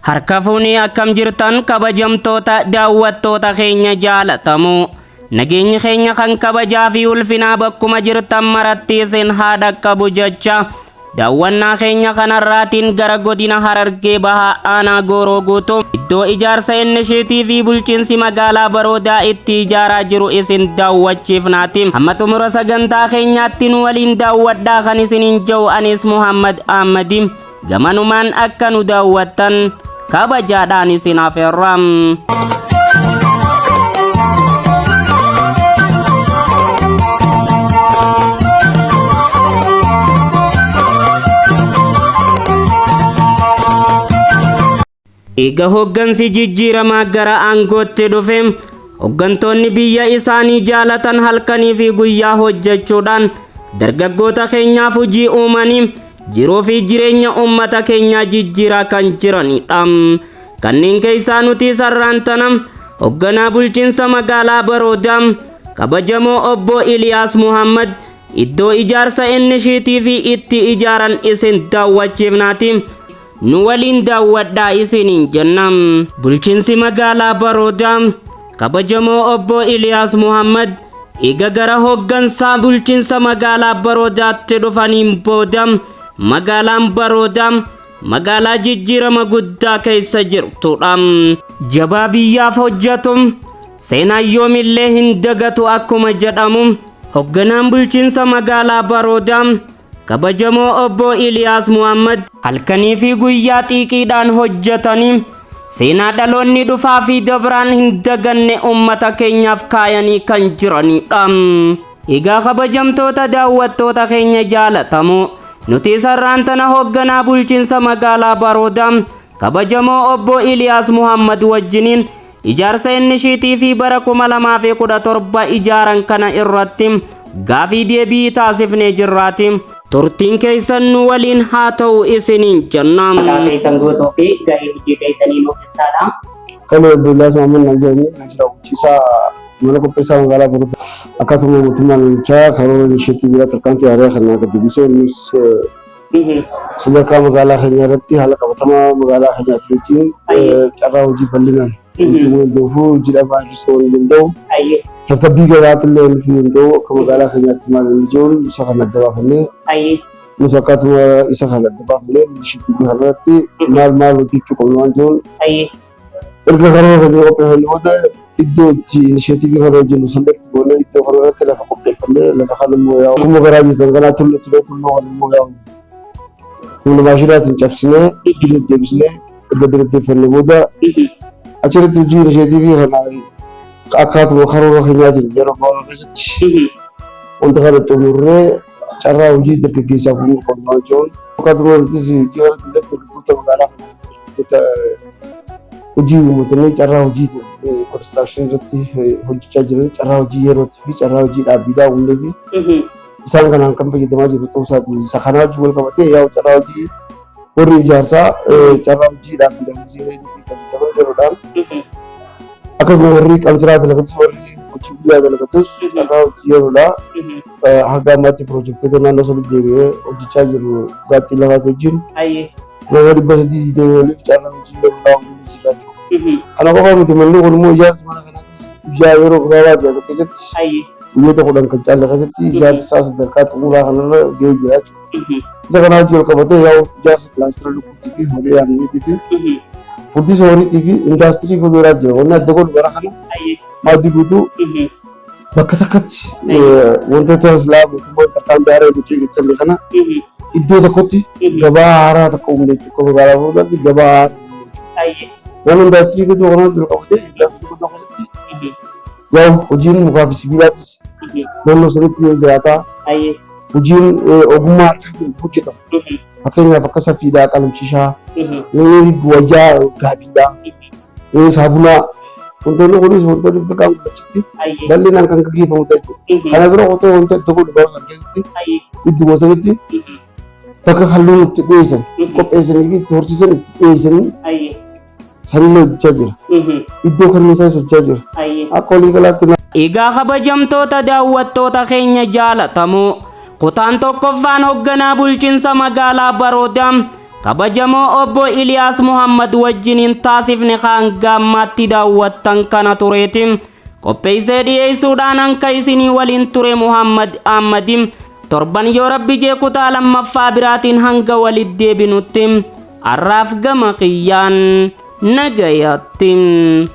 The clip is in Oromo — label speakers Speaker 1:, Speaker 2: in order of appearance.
Speaker 1: Harka fuunii akkam jirtan kabajamtoota daawwattoota keenya jaalatamoo. Nageenyi keenya kan kabajaa fi ulfinaa bakkuma jirtan maratti isin haa dhaqqabu jecha daawwannaa keenya kanarraatiin gara godina Harargee Bahaa aanaa Gooroo Guutuu iddoo ijaarsa innishiitii fi bulchiinsi magaalaa Baroodaa itti ijaaraa jiru isin daawwachiifnaati. Hamma xumura sagantaa keenyaatti nu waliin daawwadhaa kan isiniin jedhu anis Muhammad Ahmadi. Gamanumaan akka nu daawwattan kabajaadhaan isin affeerram. Eega hoggansi jijjiiramaa gara aangootti dhufe hoggantoonni biyya isaanii jaalatan halkanii fi guyyaa hojjechuudhaan dargaggoota keenyaaf hojii uumanii jiruu fi jireenya uummata keenyaa jijjiiraa kan jiranidha. Kanneen keessaa nuti sarraantanam hogganaa bulchiinsa magaalaa Baroodaa kabajamoo obbo Iliyaas Muhammad iddoo ijaarsa innishiitii fi itti ijaaran isin daawwachiifnaati. Nu waliin daawwadhaa isiniin jennam. Bulchiinsi magaalaa Baroodaa kabajamoo obbo Iliyaas Muhammad eega gara hoggansaa bulchiinsa magaalaa Baroodaatti dhufaniin booda magaalaan Baroodaa magaalaa jijjiirama guddaa keessa jirtudha. Jabaa biyyaaf hojjetu seenaa yoomillee hin dagatu akkuma jedhamu hogganaan bulchiinsa magaalaa Baroodaa kabajamoo obbo Iliyaas Muhammad halkanii fi guyyaa xiiqiidhaan hojjetanii seenaa dhaloonni dhufaa fi dabraan hin daganne uummata keenyaaf kaayanii kan jiranidha. Egaa kabajamtoota daawwattoota keenya jaalatamoo nuti sarraantana hogganaa bulchiinsa magaalaa Baroodaa kabajamoo obbo Iliyaas Muhammad wajjiniin ijaarsa innishiitii fi bara 2017 ijaaran kana irratti gaafii deebii taasifnee jirraati. Turtiin keessan nu waliin haa ta'u isiniin jennam. Keessan gootoo fi gahee hojii keessanii nuuf ibsaadha.
Speaker 2: Kan Iliyaas Muhammad Najaani jira hojjisaa mana qopheessaa magaalaa Baroodaa akkasuma mootummaan bulchaa karoora innishiitii biyya tarkaanfii haaraa kan gadi buusee innis sadarkaa magaalaa keenya irratti haala qabatamaa magaalaa keenyaatti wajjin carraa hojii bal'inaan hojii jidha baay'isuu hin danda'u. Tasgabbii gabaatillee nuti danda'u akka magaalaa keenyaatti maal hin jiruun isa kan adda baafannee nus akkasuma isa kan adda baafannee innishiitii kanarratti maal hojjechuu qabnu waan jiruun erga karoora keenya qopheeffannee booda iddoo itti innishiitii kana hojjennu sirriitti goonee iddoo kanarratti lafa qopheeffannee lafa kan immoo yaa'u akkuma garaa jirtan kanaa tulluu kan immoo yaa'u humna maashinaatiin cabsinee iddoo deebisnee erga direetteeffannee booda achirratti hojii innishiitii kana akkatuma karoora keenyaatiin yeroo gabaabaa keessatti wanta kana xumurree carraa hojii dargaggeessaaf humna qabnu waan jiruun akkatuma nutis hojii irratti dargaggoota magaalaa hojii uummatanii carraa hojii konistirakshinii irratti hojjechaa jiran carraa hojii yerootti fi carraa hojii dhaabbiidhaa uumnee fi isaan kanaan kan fayyadamaa jiru ta'uu isaati. Isa kanaa wajjin wal qabatee yaa'u carraa hojii warri ijaarsaa carraa hojii dhaabbiidhaan fayyadamaa jiruudhaan akkasuma warri qamsiraa dalagatus warri hojii guyyaa dalagatus carraa hojii yeroodhaa hanga ammaatti piroojektota naannoo sadiitti deebi'ee hojjechaa jiru gaattii lafaati wajjin nama 320 carraa hojii yeroodhaa hojii jiraachuu. Kana qofa miti manni kun immoo ijaarsa mana kanaattis guyyaa yeroo gabaabaa jedhamu keessatti guyyoota 10 kan caalle keessatti ijaarsa isaa sadarkaa xumuraa kanarra gahee jiraachuu. Isa kanaa wajjin wal qabatee yaa'u ijaarsa kilaastira lukkuutii fi horii aannaniitii fi furdisa horiitii fi indaastirii fuulduraa jira. Wanni adda godhu bara kana maaddii guutuu bakka takkatti wantoota islaa mootummaan tarkaanfii haaraa hojjechuu eeggalle kana iddoo tokkotti gabaa haaraa tokko uumne jechuudha. Magaalaa Baroodaatti gabaa haaraa uumne jechuudha. Waan indaastirii guutuu kanaan dura qabatee indaastirii guutuu keessatti yaa'u hojiin mukaa fi sibiilaattis naannoo sanitti yoo jiraataa hojiin ogummaa harkaatiin hojjetamu. Fakkeenyaaf akka safiidhaa, qalamshiishaa, wayyaa gaabiidhaa, saabunaa wantoonni kunis wantoonni xixiqqaan guddachitti bal'inaan kan gaggeeffamu jechuudha. Kana bira otoo wanta itti godhu bara keessatti idduma sanitti bakka halluun itti dhiyeessan qopheessanii fi itti horsiisan itti dhiyeessanii sanillee hojjechaa jira. Iddoo kanneen isaas hojjechaa jira. Akka walii galaatti.
Speaker 1: Egaa kabajamtoota daawwattoota keenya jaalatamoo kutaan tokkoffaan hogganaa bulchiinsa magaalaa Baroodaa kabajamoo obbo Iliyaas Muhammad wajjiniin taasifne kan gammaatti daawwattan kana tureetim qopheessee dhiyeessuudhaan anka isinii waliin ture Muhammad Ahmadim torban yoo rabbi jee kutaa lammaffaa biraatiin hanga walitti deebinutti arraaf gama qiyyaan nagayattim.